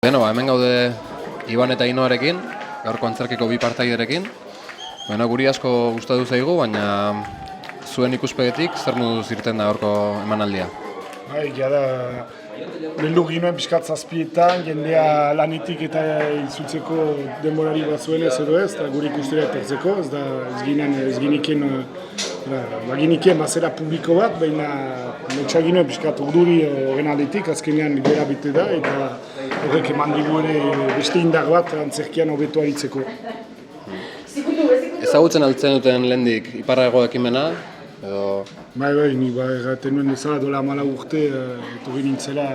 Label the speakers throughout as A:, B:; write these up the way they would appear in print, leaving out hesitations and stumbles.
A: Hemen gaude Iban eta Inoarekin, gaurko antzerkiko bi partaiderekin. Guri asko gustatu zaigu, baina zuen ikuspegetik zer moduz irten da gaurko emanaldia?
B: Jada, beldur ginoen pixkat zazpietan, jendea lanetik eta izutzeko denborari bat zuen ez edo ez, eta gure ikustera etortzeko, ez giniken bazera publiko bat, baina lotxa ginoen pixkat urduri horren aldetik, azkenean gera bete da, eta horrek eman digu ere beste indar bat antzerkian hobeto aritzeko.
A: Ezagutzen altzen duten lehendik iparrageko ekimena?
B: Bai, ni erraten nuen bezala dola 14 urte etorri nintzela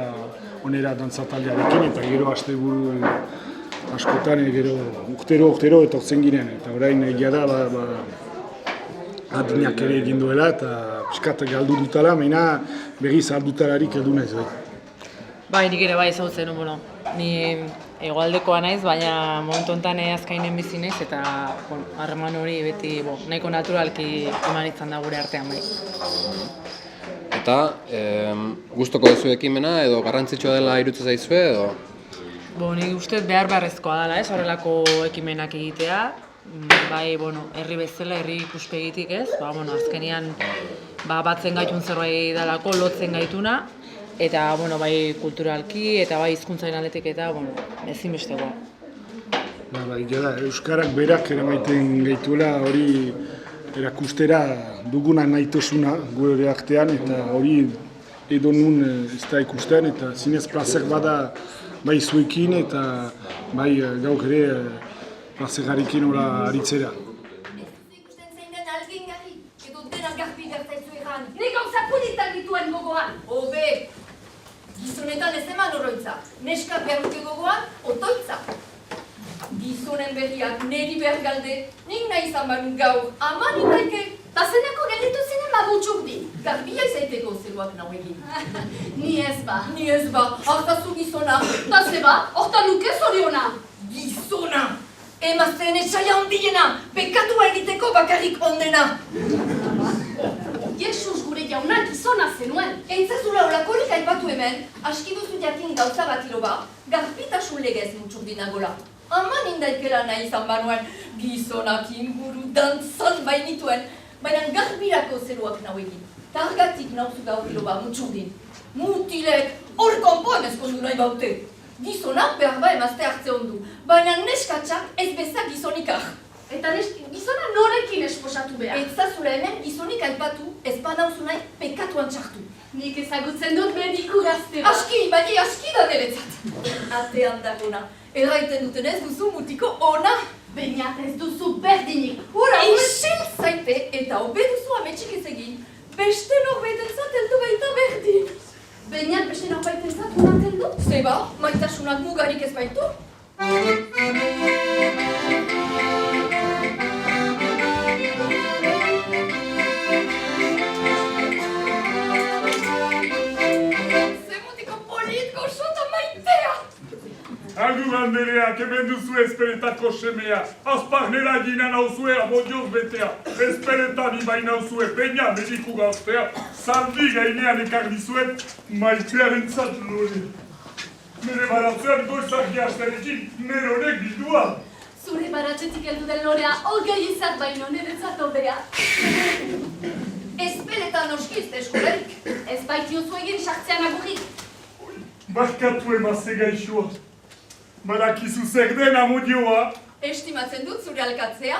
B: onera dantzataldearekin eta gero asteburu askotan gero urtero etortzen ginen. Eta orain egia da adinak ere egin duela eta piskat galdu dutala, baina berriz aldutalarik heldu naiz.
C: Bai, nik ere bai ezagutzen, ni hegoaldekoa naiz, baina momentu honetan Azkainen bizi naiz eta harreman hori beti nahiko naturalki eman izan da gure artean bai.
A: Eta gustoko duzu ekimena edo garrantzitsua dela iruditzen zaizue edo?
C: Nik uste behar beharrezkoa dela, horrelako ekimenak egitea. Bai, herri bezala, herri ikuspegitik ez, azkenean batzen gaitun zerbait delako, lotzen gaituna. Eta bai kulturalki eta bai hizkuntzaren aldetik eta ezinbestekoa.
B: Euskarak berak eramaiten gaituela hori erakustera duguna nahitasuna gure artean eta hori edo nun ez da ikusten eta zinez plazer bada bai zuekin eta bai gauk ere plazerarekin hola aritzera.
D: Ikusten zein den algingarri edo dena garbi gertaitzu egan. Nik gauza politak dituen gogoan, hobe! Gizonetan ez eman oroitza, neska beharruke gogoan, otoitza. Gizonen berriak neri behar galde, nik nahi izan barun gaur, ama nik daike. Ta zeneko gelditu zinen babutxuk di, garbia izaiteko zeruak nahu egin. Ni ez ba, hartazu gizona, ta zeba, horta nuke zoriona. Gizona, emazten etxaia ondiena, bekatua egiteko bakarrik ondena. Jesus gure jauna gizona zenuen. Entzazula olakorik aipatu hemen, aski duzu jakin gauza bat iloba, garpitasun legez mutxuk dinagola. Aman indaikela nahi izan banuen, gizonak inguru dantzan bainituen, baina garbirako zeruak nahu egin. Targatik nauzu gaur iloba mutxuk din. Mutilek, hor konpoan ezkondu nahi baute. Gizonak behar ba emazte hartze ondu, baina neskatxak ez beza gizonikak. Eta gizona norekin esposatu behar? Etzazula hemen gizonik aipatu, ez banauzu nahi pekatuan txartu. Nik ezagutzen dut mediku gaztera. Aski da niretzat. Atean dagona, erraiten duten ez duzu mutiko ona. Bainat ez duzu berdinik. Hura, isil zaite eta hobe duzu ametsik ez egin. Beste norbaitentzat heldu baita berdin. Bainat beste norbaitentzat honat heldu? Zeba, maitasunak mugarik ez baitu?
E: Agur handereak, hemen duzu esperetako semea, azpagnera gina nauzue amodioz betea, esperetan ibai nauzue peina mediku gaztea, zaldi gainean ekar dizuet, maitearen lore. Nere baratzean goizak jazterekin, nere honek bildua.
D: Zure baratzetik heldu den lorea, hogei izat baino niretzat hobea. Espeletan oskiz eskolerik, ez baitiozu egin sartzean agurrik.
E: Barkatu emazte gaixoa. Badakizu zer den amodioa.
D: Estimatzen dut zure alkatzea,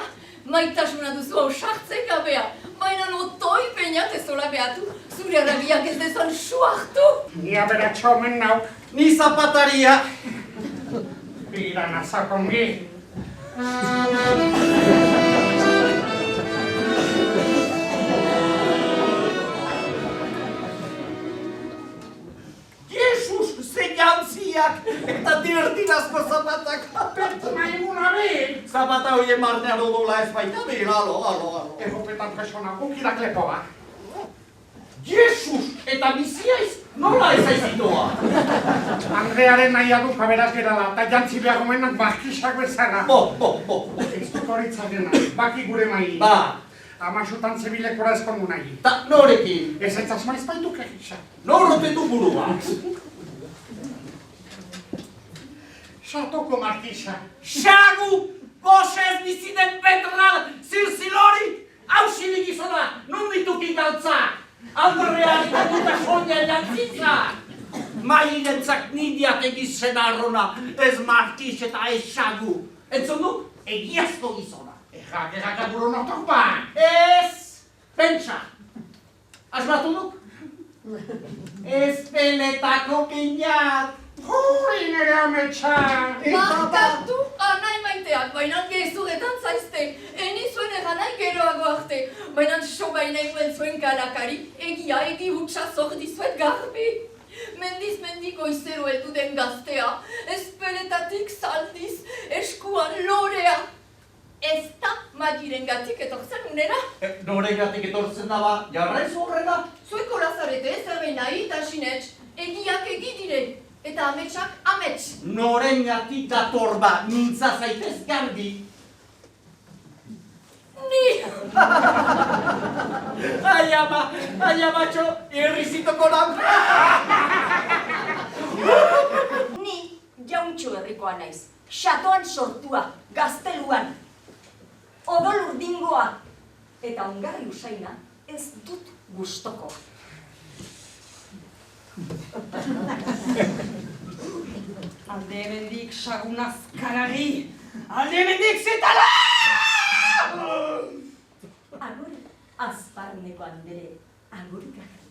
D: maitasuna duzu hau sartzen gabea, baina otoi peinat ezola behatu, zure arabiak ez dezan suartu.
F: Ni aberatxo omen nauk, ni zapataria. Bira nazakongi. Jesus, ze jantziak eta divertinazko zapatak. Pertsona eguna be. Zapata hoie marnean odola ez baita be, alo. Erropetan presona gukidak lepoa. Jesus, eta biziaiz nola ez aizitoa? Andrearen nahi aduk aberaz gerala, eta jantzi behar gomenak bakisak bezala. Bo. Ez dut horitzaren nahi, baki gure mahi. Ba. Amasutan zebilekora ezkondu nahi. Ta norekin? Ez aitzaz maiz baituk egisa. Norropetu burua. Xatoko markisa.
G: Xagu! Gosez biziden Petral zilzilorik! Hausilik izona, nun ditukin galtza! Aldorrean ikututa soña elantzitza! Mairentzak nidiat egizen arrona, ez markis eta ez Xagu. Entzun du? Egiazko gizona.
F: Errak aburo nortok ba.
G: Ez! Pentsa! Asmatu duk? Ez peletako pinat!
F: Huri nire ametsa.
D: Barkatu anai maiteak, baina gezuretan zaizte. Eni zuen eganai geroago arte. Baina sobainaikoen zuen kalakari, egia egi hutsa zor dizuet garbi. Mendiz mendiko izero heldu den gaztea, espeletatik zaldiz, eskuan lorea. Ez da Magirengatik etortzen unera.
G: Noregatik etortzen daba, jarra ez horrela?
D: Zueko lazarete zerbait nahi eta sinets, egiak egi dire. Eta ametsak amets.
G: Norengatik dator ba, mintza zaitez garbi.
D: Ni!
G: Ai amatxo, irrizitoko nau.
H: Ni jauntxo herrikoa naiz. Xatoan sortua, gazteluan. Odol urdingoa. Eta ongarri usaina ez dut gustoko. Alde hemendik sagunaz karari. Alde hemendik zetala! Agur, azparneko andere, agur karari.